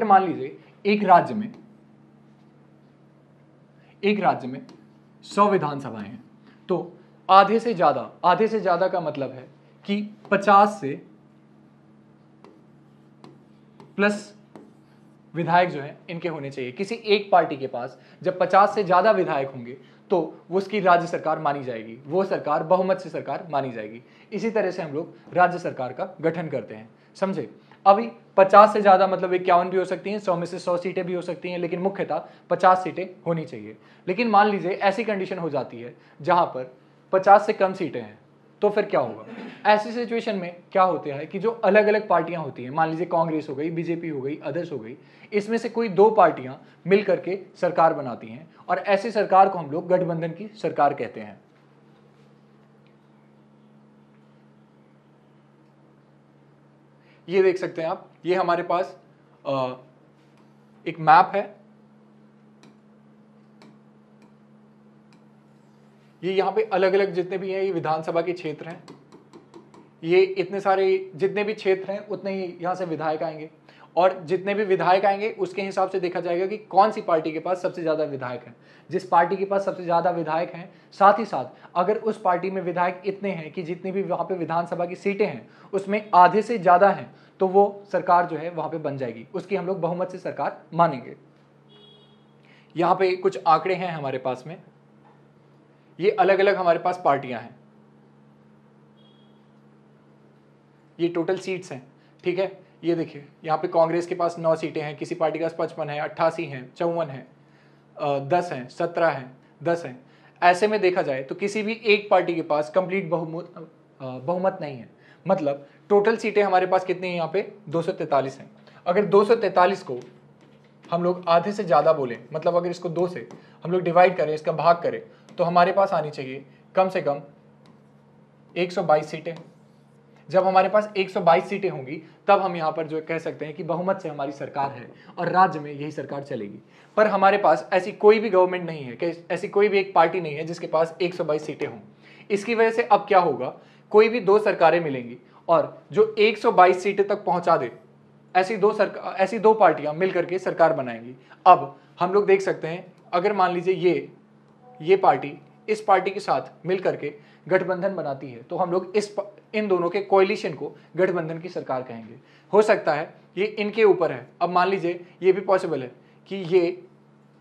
मान लीजिए एक राज्य में 100 विधानसभाएं हैं, तो आधे से ज्यादा का मतलब है कि 50 से प्लस विधायक जो है इनके होने चाहिए। किसी एक पार्टी के पास जब 50 से ज्यादा विधायक होंगे तो वो उसकी राज्य सरकार मानी जाएगी, वो सरकार बहुमत से सरकार मानी जाएगी। इसी तरह से हम लोग राज्य सरकार का गठन करते हैं, समझे। अभी 50 से ज्यादा मतलब 51 भी हो सकती हैं, 100 में से 100 सीटें भी हो सकती हैं, लेकिन मुख्यतः 50 सीटें होनी चाहिए। लेकिन मान लीजिए ऐसी कंडीशन हो जाती है जहां पर 50 से कम सीटें हैं, तो फिर क्या होगा। ऐसी सिचुएशन में क्या होता है कि जो अलग अलग पार्टियां होती हैं, मान लीजिए कांग्रेस हो गई, बीजेपी हो गई, अदर्स हो गई, इसमें से कोई 2 पार्टियां मिल करके सरकार बनाती हैं, और ऐसी सरकार को हम लोग गठबंधन की सरकार कहते हैं। ये देख सकते हैं आप, ये हमारे पास एक मैप है, ये यहाँ पे अलग अलग जितने भी हैं ये विधानसभा के क्षेत्र हैं। ये इतने सारे जितने भी क्षेत्र हैं उतने ही यहाँ से विधायक आएंगे, और जितने भी विधायक आएंगे उसके हिसाब से देखा जाएगा कि कौन सी पार्टी के पास सबसे ज़्यादा विधायक हैं। जिस पार्टी के पास सबसे ज़्यादा विधायक हैं, साथ ही साथ अगर उस पार्टी में विधायक इतने हैं कि जितनी भी वहाँ पे विधानसभा की सीटें हैं उसमें आधे से ज़्यादा हैं, तो वो सरकार जो है वहाँ पे बन जाएगी, उसकी हम लोग बहुमत से सरकार मानेंगे। यहाँ पे कुछ आंकड़े हैं हमारे पास में, ये अलग अलग हमारे पास पार्टियां हैं, ये टोटल सीट्स हैं, ठीक है। ये देखिए यहाँ पे कांग्रेस के पास 9 सीटें हैं, किसी पार्टी के पास 55 है, 88 हैं, 54 हैं, 10 हैं, 17 हैं, 10 हैं। ऐसे में देखा जाए तो किसी भी एक पार्टी के पास कंप्लीट बहुमत नहीं है। मतलब टोटल सीटें हमारे पास कितनी हैं यहाँ पे 243 हैं। अगर 243 को हम लोग आधे से ज़्यादा बोलें, मतलब अगर इसको 2 से हम लोग डिवाइड करें, इसका भाग करें, तो हमारे पास आनी चाहिए कम से कम 122 सीटें। जब हमारे पास 122 सीटें होंगी तब हम यहाँ पर जो कह सकते हैं कि बहुमत से हमारी सरकार है और राज्य में यही सरकार चलेगी। पर हमारे पास ऐसी कोई भी गवर्नमेंट नहीं है, कि ऐसी कोई भी एक पार्टी नहीं है जिसके पास 122 सीटें हों। इसकी वजह से अब क्या होगा, कोई भी 2 सरकारें मिलेंगी और जो 122 सीटें तक पहुंचा दे, ऐसी दो पार्टियां मिलकर के सरकार बनाएंगी। अब हम लोग देख सकते हैं, अगर मान लीजिए ये पार्टी इस पार्टी के साथ मिलकर के गठबंधन बनाती है, तो हम लोग इन दोनों के कोएलिशन को गठबंधन की सरकार कहेंगे। हो सकता है ये इनके ऊपर है। अब मान लीजिए ये भी पॉसिबल है कि ये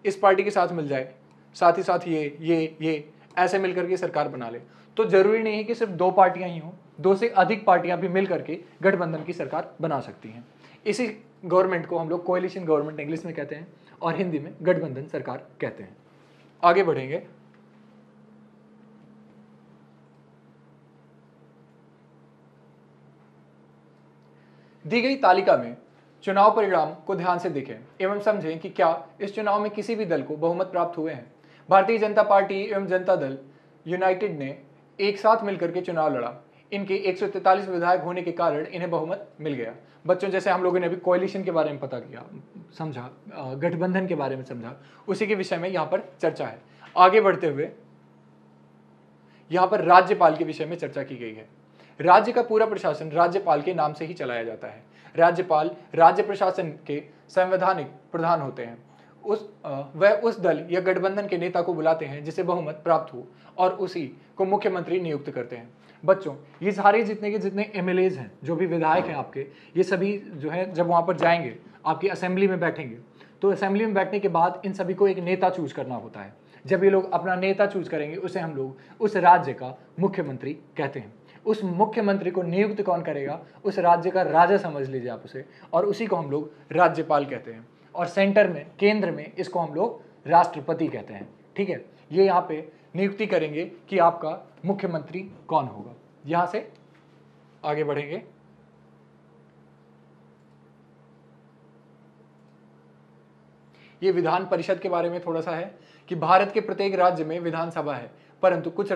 इस पार्टी के साथ मिल जाए, साथ ही साथ ये ऐसे मिलकर के सरकार बना ले। तो जरूरी नहीं है कि सिर्फ 2 पार्टियां ही हों, 2 से अधिक पार्टियां भी मिलकर के गठबंधन की सरकार बना सकती हैं। इसी गवर्नमेंट को हम लोग कोएलिशन गवर्नमेंट इंग्लिश में कहते हैं और हिंदी में गठबंधन सरकार कहते हैं। आगे बढ़ेंगे। दी गई तालिका में चुनाव परिणाम को ध्यान से देखें एवं समझें कि क्या इस चुनाव में किसी भी दल को बहुमत प्राप्त हुए हैं। भारतीय जनता पार्टी एवं जनता दल यूनाइटेड ने एक साथ मिलकर के चुनाव लड़ा। इनके 143 विधायक होने के कारण इन्हें बहुमत मिल गया। बच्चों, जैसे हम लोगों ने अभी कोएलिशन के बारे में पता किया, समझा, गठबंधन के बारे में समझा, उसी के विषय में यहाँ पर चर्चा है। आगे बढ़ते हुए यहाँ पर राज्यपाल के विषय में चर्चा की गई है। राज्य का पूरा प्रशासन राज्यपाल के नाम से ही चलाया जाता है। राज्यपाल राज्य प्रशासन के संवैधानिक प्रधान होते हैं। वह उस दल या गठबंधन के नेता को बुलाते हैं जिसे बहुमत प्राप्त हो और उसी को मुख्यमंत्री नियुक्त करते हैं। बच्चों, ये सारे जितने के जितने एमएलएज हैं, जो भी विधायक हैं आपके, ये सभी जो है जब वहाँ पर जाएंगे, आपकी असेंबली में बैठेंगे, तो असेंबली में बैठने के बाद इन सभी को एक नेता चूज करना होता है। जब ये लोग अपना नेता चूज करेंगे, उसे हम लोग उस राज्य का मुख्यमंत्री कहते हैं। उस मुख्यमंत्री को नियुक्त कौन करेगा, उस राज्य का राजा समझ लीजिए आप उसे, और उसी को हम लोग राज्यपाल कहते हैं। और सेंटर में, केंद्र में, इसको हम लोग राष्ट्रपति कहते हैं। ठीक है, ये यहाँ पे नियुक्ति करेंगे कि आपका मुख्यमंत्री कौन होगा। यहां से आगे बढ़ेंगे। ये विधान परिषद के बारे में थोड़ा सा है कि भारत के प्रत्येक राज्य में विधानसभा है, परंतु कुछ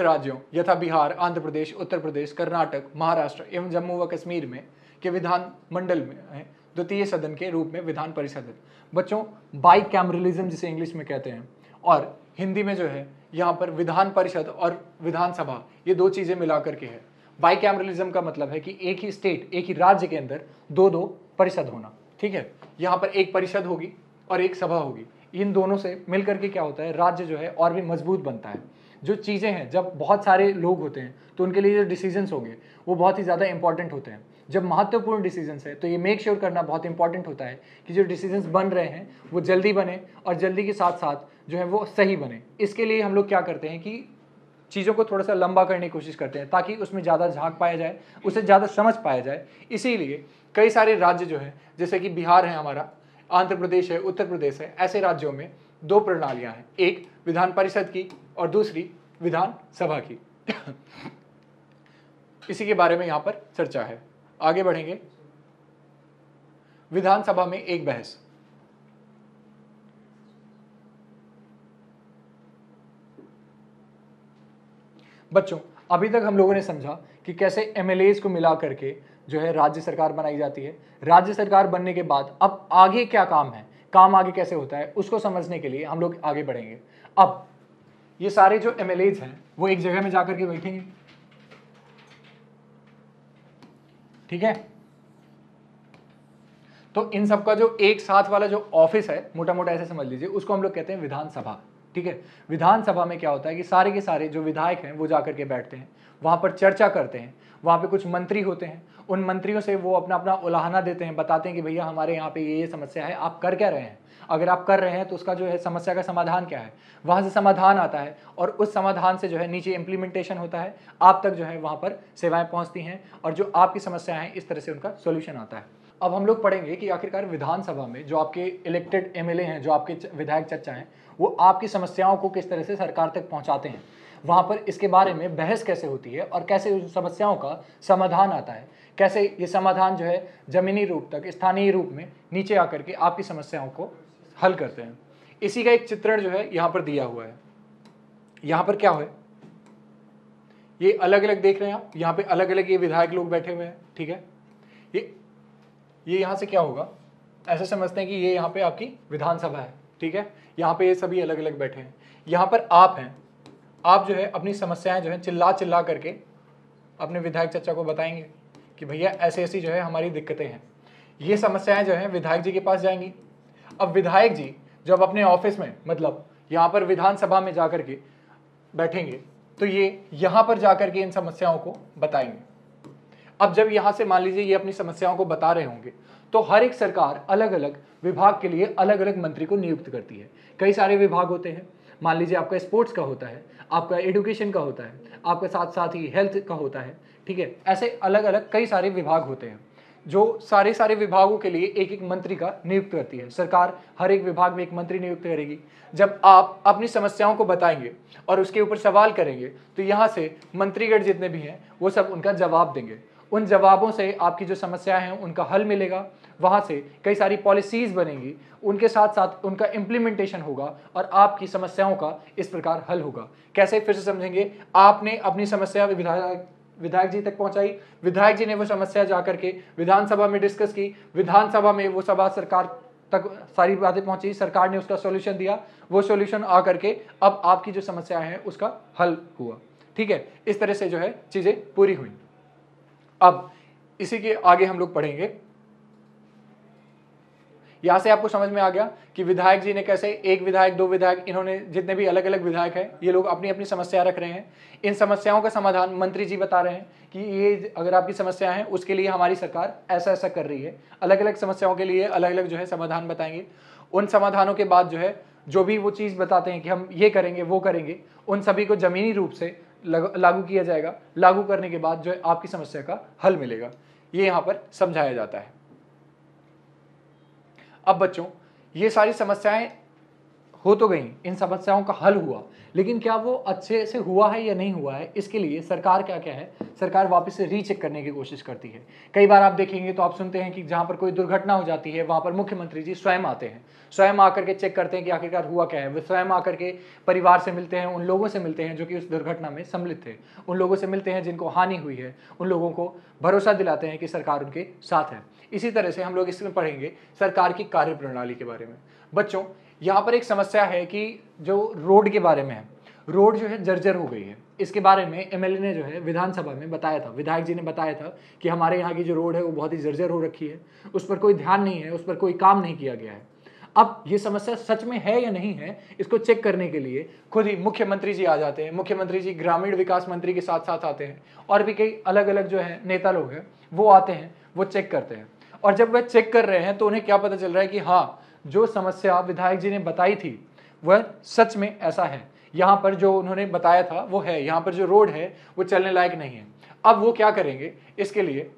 राज्यों यथा बिहार, आंध्र प्रदेश, उत्तर प्रदेश, कर्नाटक, महाराष्ट्र एवं जम्मू व कश्मीर में के विधान मंडल में द्वितीय सदन के रूप में विधान परिषद है। बच्चों, बाइकैमरलिज्म जिसे इंग्लिश में कहते हैं, और हिंदी में जो है यहाँ पर विधान परिषद और विधानसभा ये दो चीज़ें मिला करके है। बाइकैमरलिज्म का मतलब है कि एक ही स्टेट, एक ही राज्य के अंदर दो दो परिषद होना, ठीक है। यहाँ पर एक परिषद होगी और एक सभा होगी। इन दोनों से मिलकर के क्या होता है, राज्य जो है और भी मजबूत बनता है। जो चीज़ें हैं, जब बहुत सारे लोग होते हैं तो उनके लिए जो डिसीजंस होंगे वो बहुत ही ज़्यादा इंपॉर्टेंट होते हैं। जब महत्वपूर्ण डिसीजंस है तो ये मेक श्योर करना बहुत इंपॉर्टेंट होता है कि जो डिसीजंस बन रहे हैं वो जल्दी बने और जल्दी के साथ साथ जो है वो सही बने। इसके लिए हम लोग क्या करते हैं कि चीज़ों को थोड़ा सा लंबा करने की कोशिश करते हैं ताकि उसमें ज़्यादा झांक पाया जाए, उसे ज़्यादा समझ पाया जाए। इसीलिए कई सारे राज्य जो है, जैसे कि बिहार है हमारा, आंध्र प्रदेश है, उत्तर प्रदेश है, ऐसे राज्यों में दो प्रणालियां हैं, एक विधान परिषद की और दूसरी विधान सभा की। इसी के बारे में यहां पर चर्चा है। आगे बढ़ेंगे। विधानसभा में एक बहस। बच्चों, अभी तक हम लोगों ने समझा कि कैसे एमएलएज को मिला करके जो है राज्य सरकार बनाई जाती है। राज्य सरकार बनने के बाद अब आगे क्या काम है, काम आगे कैसे होता है, उसको समझने के लिए हम लोग आगे बढ़ेंगे। अब ये सारे जो एमएलएज हैं वो एक जगह में जाकर के बैठेंगे, ठीक है। तो इन सबका जो एक साथ वाला जो ऑफिस है, मोटा मोटा ऐसे समझ लीजिए, उसको हम लोग कहते हैं विधानसभा, ठीक है। विधानसभा में क्या होता है कि सारे के सारे जो विधायक हैं वो जाकर के बैठते हैं, वहां पर चर्चा करते हैं। वहां पे कुछ मंत्री होते हैं, उन मंत्रियों से वो अपना अपना उलाहना देते हैं, बताते हैं कि भैया हमारे यहाँ पे ये समस्या है, आप कर क्या रहे हैं, अगर आप कर रहे हैं तो उसका जो है समस्या का समाधान क्या है। वहां से समाधान आता है और उस समाधान से जो है नीचे इम्प्लीमेंटेशन होता है, आप तक जो है वहां पर सेवाएं पहुंचती हैं और जो आपकी समस्याएं हैं इस तरह से उनका सोल्यूशन आता है। अब हम लोग पढ़ेंगे कि आखिरकार विधानसभा में जो आपके इलेक्टेड एमएलए हैं, जो आपके विधायक चर्चा हैं, वो आपकी समस्याओं को किस तरह से सरकार तक पहुंचाते हैं। वहां पर इसके बारे में बहस कैसे होती है और कैसे उन समस्याओं का समाधान आता है, कैसे ये समाधान जो है जमीनी रूप तक, स्थानीय रूप में नीचे आकर के आपकी समस्याओं को हल करते हैं। इसी का एक चित्रण जो है यहाँ पर दिया हुआ है। यहाँ पर क्या है, ये अलग अलग देख रहे हैं आप, यहाँ पे अलग अलग ये विधायक लोग बैठे हुए हैं, ठीक है। ये यहाँ से क्या होगा, ऐसे समझते हैं कि ये यहाँ पे आपकी विधानसभा है, ठीक है। यहाँ पे ये सभी अलग अलग बैठे हैं। यहाँ पर आप हैं, आप जो है अपनी समस्याएं जो है चिल्ला चिल्ला करके अपने विधायक चर्चा को बताएंगे कि भैया ऐसी ऐसी जो है हमारी दिक्कतें हैं। ये समस्याएं जो है विधायक जी के पास जाएंगी। अब विधायक जी जब अपने ऑफिस में, मतलब यहाँ पर विधानसभा में जाकर के बैठेंगे तो ये यहाँ पर जाकर के इन समस्याओं को बताएंगे। अब जब यहाँ से मान लीजिए ये अपनी समस्याओं को बता रहे होंगे तो हर एक सरकार अलग अलग विभाग के लिए अलग अलग मंत्री को नियुक्त करती है। कई सारे विभाग होते हैं, मान लीजिए आपका स्पोर्ट्स का होता है, आपका एजुकेशन का होता है, आपका साथ साथ ही हेल्थ का होता है, ठीक है। ऐसे अलग अलग कई सारे विभाग होते हैं जो सारे विभागों के लिए एक एक मंत्री का नियुक्त करती है सरकार। हर एक विभाग में एक मंत्री नियुक्त करेगी। जब आप अपनी समस्याओं को बताएंगे और उसके ऊपर सवाल करेंगे तो यहाँ से मंत्रीगण जितने भी हैं वो सब उनका जवाब देंगे। उन जवाबों से आपकी जो समस्याएं हैं उनका हल मिलेगा। वहाँ से कई सारी पॉलिसीज बनेंगी, उनके साथ साथ उनका इम्प्लीमेंटेशन होगा और आपकी समस्याओं का इस प्रकार हल होगा। कैसे, फिर से समझेंगे। आपने अपनी समस्या विधायक जी तक पहुंचाई, विधायक जी ने वो समस्या जाकर के विधानसभा में डिस्कस की, विधानसभा में वो सभा सरकार तक सारी बातें पहुंची, सरकार ने उसका सॉल्यूशन दिया, वो सॉल्यूशन आकर के अब आपकी जो समस्या है उसका हल हुआ, ठीक है। इस तरह से जो है चीजें पूरी हुई। अब इसी के आगे हम लोग पढ़ेंगे। यहां से आपको समझ में आ गया कि विधायक जी ने कैसे, एक विधायक, दो विधायक, इन्होंने जितने भी अलग अलग विधायक हैं ये लोग अपनी अपनी समस्या रख रहे हैं। इन समस्याओं का समाधान मंत्री जी बता रहे हैं कि ये अगर आपकी समस्या है उसके लिए हमारी सरकार ऐसा ऐसा कर रही है। अलग अलग समस्याओं के लिए अलग अलग जो है समाधान बताएंगे। उन समाधानों के बाद जो है जो भी वो चीज़ बताते हैं कि हम ये करेंगे वो करेंगे, उन सभी को जमीनी रूप से लागू किया जाएगा। लागू करने के बाद जो है आपकी समस्या का हल मिलेगा। ये यहाँ पर समझाया जाता है। अब बच्चों, ये सारी समस्याएं हो तो गई, इन समस्याओं का हल हुआ, लेकिन क्या वो अच्छे से हुआ है या नहीं हुआ है, इसके लिए सरकार क्या क्या है, सरकार वापस से रीचेक करने की कोशिश करती है। कई बार आप देखेंगे तो आप सुनते हैं कि जहां पर कोई दुर्घटना हो जाती है वहां पर मुख्यमंत्री जी स्वयं आते हैं, स्वयं आकर के चेक करते हैं कि आखिरकार हुआ क्या है। वे स्वयं आकर के परिवार से मिलते हैं, उन लोगों से मिलते हैं जो कि उस दुर्घटना में सम्मिलित थे, उन लोगों से मिलते हैं जिनको हानि हुई है, उन लोगों को भरोसा दिलाते हैं कि सरकार उनके साथ है। इसी तरह से हम लोग इसमें पढ़ेंगे सरकार की कार्यप्रणाली के बारे में। बच्चों, यहाँ पर एक समस्या है कि जो रोड के बारे में है, रोड जो है जर्जर हो गई है। इसके बारे में एमएलए ने जो है विधानसभा में बताया था, विधायक जी ने बताया था कि हमारे यहाँ की जो रोड है वो बहुत ही जर्जर हो रखी है, उस पर कोई ध्यान नहीं है, उस पर कोई काम नहीं किया गया है। अब ये समस्या सच में है या नहीं है, इसको चेक करने के लिए खुद ही मुख्यमंत्री जी आ जाते हैं। मुख्यमंत्री जी ग्रामीण विकास मंत्री के साथ साथ आते हैं, और भी कई अलग अलग जो है नेता लोग हैं वो आते हैं, वो चेक करते हैं। और जब वह चेक कर रहे हैं तो उन्हें क्या पता चल रहा है कि हाँ, जो समस्या विधायक जी ने बताई थी वह सच में ऐसा है। यहाँ पर जो उन्होंने बताया था वो है, यहाँ पर जो रोड है वो चलने लायक नहीं है। अब वो क्या करेंगे, इसके लिए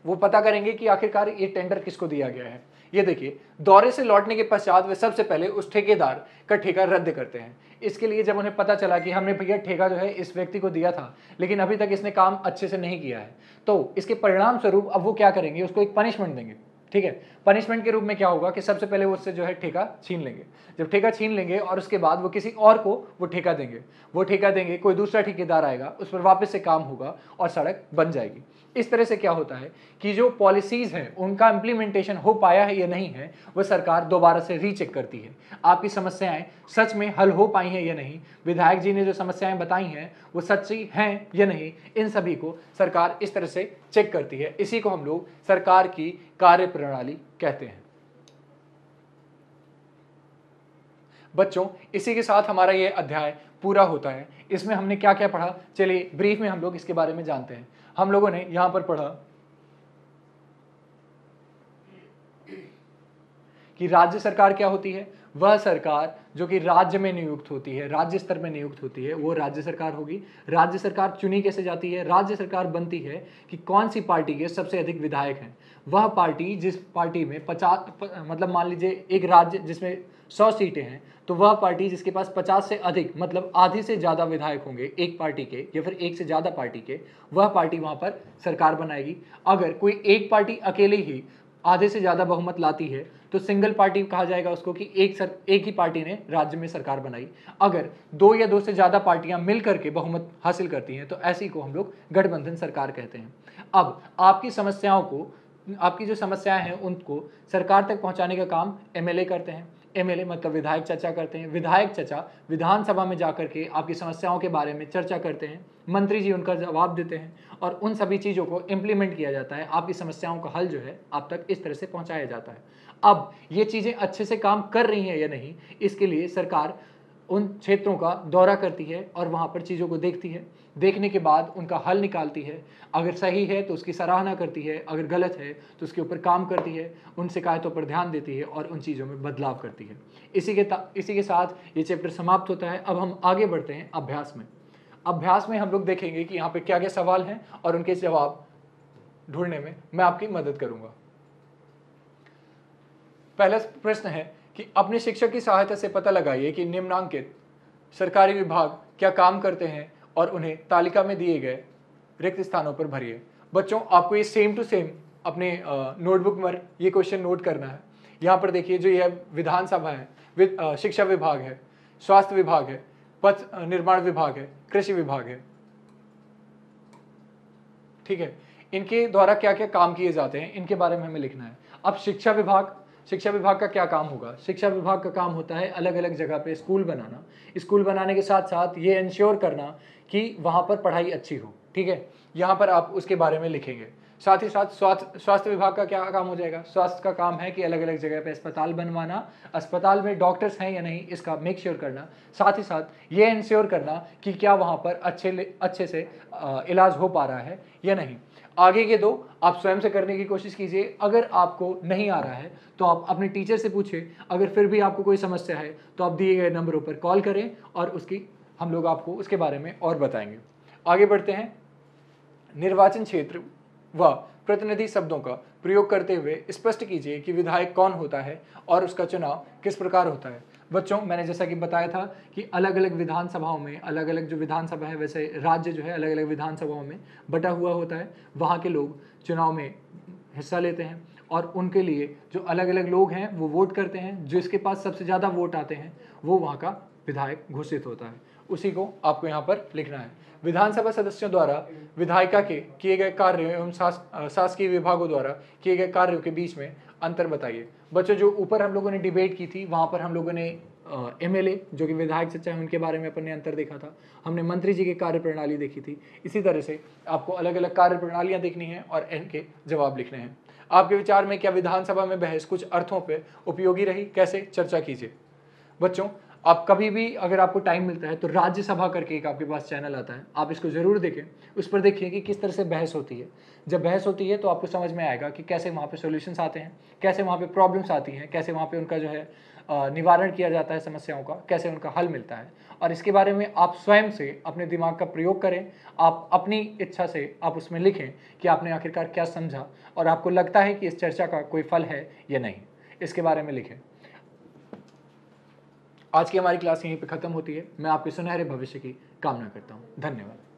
वो पता करेंगे कि आखिरकार ये टेंडर किसको दिया गया है। ये देखिए, दौरे से लौटने के पश्चात वे सबसे पहले उस ठेकेदार का ठेका रद्द करते हैं। इसके लिए जब उन्हें पता चला कि हमने भैया ठेका जो है इस व्यक्ति को दिया था, लेकिन अभी तक इसने काम अच्छे से नहीं किया है, तो इसके परिणाम स्वरूप अब वो क्या करेंगे, उसको एक पनिशमेंट देंगे। ठीक है, पनिशमेंट के रूप में क्या होगा कि सबसे पहले वो उससे जो है ठेका छीन लेंगे। जब ठेका छीन लेंगे और उसके बाद वो किसी और को वो ठेका देंगे, कोई दूसरा ठेकेदार आएगा, उस पर वापस से काम होगा और सड़क बन जाएगी। इस तरह से क्या होता है कि जो पॉलिसीज हैं उनका इम्प्लीमेंटेशन हो पाया है या नहीं है, वह सरकार दोबारा से रीचेक करती है। आपकी समस्याएं सच में हल हो पाई हैं या नहीं, विधायक जी ने जो समस्याएं बताई हैं वो सच्ची हैं या नहीं, इन सभी को सरकार इस तरह से चेक करती है। इसी को हम लोग सरकार की कार्यप्रणाली कहते हैं। बच्चों, इसी के साथ हमारा ये अध्याय पूरा होता है। इसमें हमने क्या क्या पढ़ा, चलिए ब्रीफ में हम लोग इसके बारे में जानते हैं। हम लोगों ने यहां पर पढ़ा कि राज्य सरकार क्या होती है। वह सरकार जो कि राज्य में नियुक्त होती है, राज्य स्तर में नियुक्त होती है, वो राज्य सरकार होगी। राज्य सरकार चुनी कैसे जाती है, राज्य सरकार बनती है कि कौन सी पार्टी के सबसे अधिक विधायक हैं। वह पार्टी जिस पार्टी में 50 मतलब मान लीजिए एक राज्य जिसमें 100 सीटें हैं, तो वह पार्टी जिसके पास 50 से अधिक मतलब आधे से ज़्यादा विधायक होंगे एक पार्टी के या फिर एक से ज़्यादा पार्टी के, वह पार्टी वहाँ पर सरकार बनाएगी। अगर कोई एक पार्टी अकेले ही आधे से ज़्यादा बहुमत लाती है तो सिंगल पार्टी कहा जाएगा उसको कि एक ही पार्टी ने राज्य में सरकार बनाई। अगर दो या दो से ज़्यादा पार्टियां मिलकर के बहुमत हासिल करती हैं तो ऐसी को हम लोग गठबंधन सरकार कहते हैं। अब आपकी समस्याओं को, आपकी जो समस्याएं हैं उनको सरकार तक पहुंचाने का काम एमएलए करते हैं। एमएलए मतलब विधायक चर्चा करते हैं। विधायक चर्चा विधानसभा में जाकर के आपकी समस्याओं के बारे में चर्चा करते हैं, मंत्री जी उनका जवाब देते हैं और उन सभी चीज़ों को इम्प्लीमेंट किया जाता है। आपकी समस्याओं का हल जो है आप तक इस तरह से पहुंचाया जाता है। अब ये चीज़ें अच्छे से काम कर रही हैं या नहीं, इसके लिए सरकार उन क्षेत्रों का दौरा करती है और वहाँ पर चीज़ों को देखती है। देखने के बाद उनका हल निकालती है। अगर सही है तो उसकी सराहना करती है, अगर गलत है तो उसके ऊपर काम करती है, उन शिकायतों पर ध्यान देती है और उन चीज़ों में बदलाव करती है। इसी के साथ ये चैप्टर समाप्त होता है। अब हम आगे बढ़ते हैं अभ्यास में। अभ्यास में हम लोग देखेंगे कि यहाँ पे क्या क्या सवाल हैं और उनके जवाब ढूंढने में मैं आपकी मदद करूँगा। पहला प्रश्न है कि अपने शिक्षक की सहायता से पता लगाइए कि निम्नांकित सरकारी विभाग क्या काम करते हैं और उन्हें तालिका में दिए गए रिक्त स्थानों पर भरिए। बच्चों, आपको ये सेम टू सेम अपने नोटबुक में ये क्वेश्चन नोट करना है। यहाँ पर देखिए, जो ये विधानसभा है, शिक्षा विभाग है, स्वास्थ्य विभाग है, पथ निर्माण विभाग है, कृषि विभाग है। ठीक है, इनके द्वारा क्या क्या काम किए जाते हैं इनके बारे में हमें लिखना है। अब शिक्षा विभाग का क्या काम होगा। शिक्षा विभाग का काम होता है अलग अलग जगह पे स्कूल बनाना। स्कूल बनाने के साथ साथ ये इंश्योर करना कि वहाँ पर पढ़ाई अच्छी हो। ठीक है, यहाँ पर आप उसके बारे में लिखेंगे। साथ ही साथ स्वास्थ्य विभाग का क्या काम हो जाएगा। स्वास्थ्य का काम है कि अलग अलग जगह पे अस्पताल बनवाना, अस्पताल में डॉक्टर्स हैं या नहीं इसका मेक श्योर करना। साथ ही साथ ये इंश्योर करना कि क्या वहाँ पर अच्छे से इलाज हो पा रहा है या नहीं। आगे के दो आप स्वयं से करने की कोशिश कीजिए। अगर आपको नहीं आ रहा है तो आप अपने टीचर से पूछें। अगर फिर भी आपको कोई समस्या है तो आप दिए गए नंबरों पर कॉल करें और हम लोग आपको उसके बारे में और बताएंगे। आगे बढ़ते हैं। निर्वाचन क्षेत्र व प्रतिनिधि शब्दों का प्रयोग करते हुए स्पष्ट कीजिए कि विधायक कौन होता है और उसका चुनाव किस प्रकार होता है। बच्चों, मैंने जैसा कि बताया था कि अलग अलग विधानसभाओं में, अलग अलग जो विधानसभा है, वैसे राज्य जो है अलग अलग विधानसभाओं में बटा हुआ होता है। वहाँ के लोग चुनाव में हिस्सा लेते हैं और उनके लिए जो अलग अलग लोग हैं वो वोट करते हैं। जिसके पास सबसे ज़्यादा वोट आते हैं वो वहाँ का विधायक घोषित होता है। उसी को आपको यहाँ पर लिखना है। विधानसभा सदस्यों द्वारा विधायिका के किए गए कार्यों एवं शासकीय विभागों द्वारा किए गए कार्यों के बीच में अंतर बताइए। बच्चों जो ऊपर हम लोगों ने डिबेट की थी वहाँ पर हम लोगों ने एमएलए जो कि विधायक सच्चा है उनके बारे में अपन ने अंतर देखा था, हमने मंत्री जी की कार्य प्रणाली देखी थी। इसी तरह से आपको अलग अलग कार्य प्रणालियाँ देखनी है और इनके जवाब लिखने हैं। आपके विचार में क्या विधानसभा में बहस कुछ अर्थों पर उपयोगी रही, कैसे, चर्चा कीजिए। बच्चों आप कभी भी अगर आपको टाइम मिलता है तो राज्यसभा करके एक आपके पास चैनल आता है, आप इसको ज़रूर देखें। उस पर देखिए कि किस तरह से बहस होती है। जब बहस होती है तो आपको समझ में आएगा कि कैसे वहाँ पे सॉल्यूशंस आते हैं, कैसे वहाँ पे प्रॉब्लम्स आती हैं, कैसे वहाँ पे उनका जो है निवारण किया जाता है समस्याओं का, कैसे उनका हल मिलता है। और इसके बारे में आप स्वयं से अपने दिमाग का प्रयोग करें, आप अपनी इच्छा से आप उसमें लिखें कि आपने आखिरकार क्या समझा और आपको लगता है कि इस चर्चा का कोई फल है या नहीं, इसके बारे में लिखें। आज की हमारी क्लास यहीं पे खत्म होती है। मैं आपके सुनहरे भविष्य की कामना करता हूँ। धन्यवाद।